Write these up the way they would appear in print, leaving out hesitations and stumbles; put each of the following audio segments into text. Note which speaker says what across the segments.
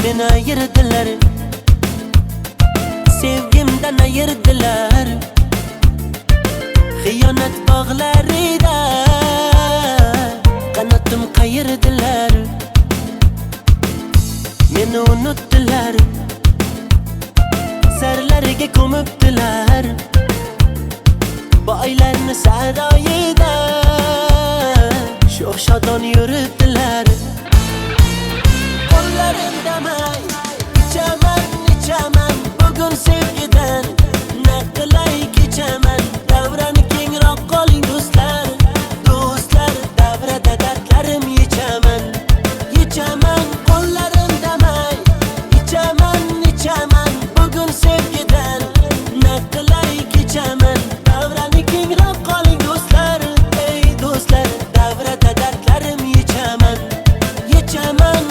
Speaker 1: Beni ayırdılar, sevgimden ayırdılar. Hıyanet bağlarıyla kanatım kayırdılar. Beni unuttular, serlerge ko'mibdilar. Bu aylarni saroyida sho'x shodon yuritdilar. Qo'llarimdamay ichaman, ichaman bugun sevgidan. Ne qilay kechaman, davrani kengroq qoling do'stlar. Do'stlar, davrada dardlarim yechaman, yechaman. Qo'llarimdamay ichaman, ichaman bugun sevgidan. Ne qilay kechaman, davrani kengroq qoling do'stlar. Ey do'stlar, davrada dardlarim yechaman, yechaman.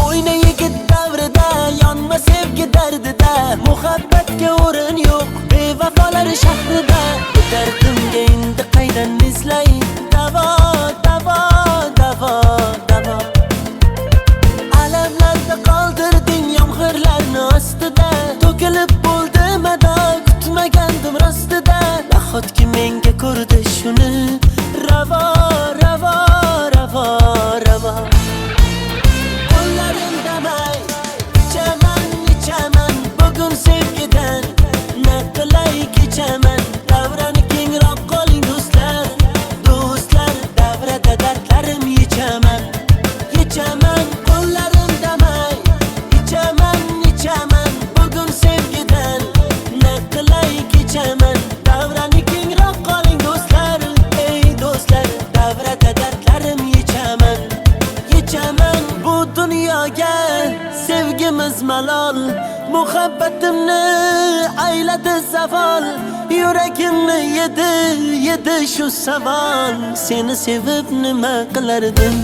Speaker 1: O'yna yigit davrida, yonma sevgi dardida. Muhabbatga o'rin yo'q bevafolar shahrida. Bu dardimga endi qaydan izlay davo, davo, davo, davo. Alamlarda qoldirding yomg'irlarni ostida. To'kilib bo'ldi mado, kutmagandim rostida. Nahotki menga ko'rdi shuni ravo, ravo, ravo, ravo. Qo'llarimdamay ichaman, ichaman bugun sevgidan. Ne qilay kechaman, davrani kengroq qoling do'stlar. Do'stlar, davrada dardlarim yechaman, yechaman. Qo'llarimdamay ichaman, ichaman bugun sevgidan. Ne qilay kechaman, davrani kengroq qoling do'stlar. Ey do'stlar, davrada dardlarim yechaman, yechaman. Bu dunyoga sevgimiz malol, muhabbatimni ayladi zavol. Yuragimni yedi, yedi shu savol. Seni sevib nima qilardim?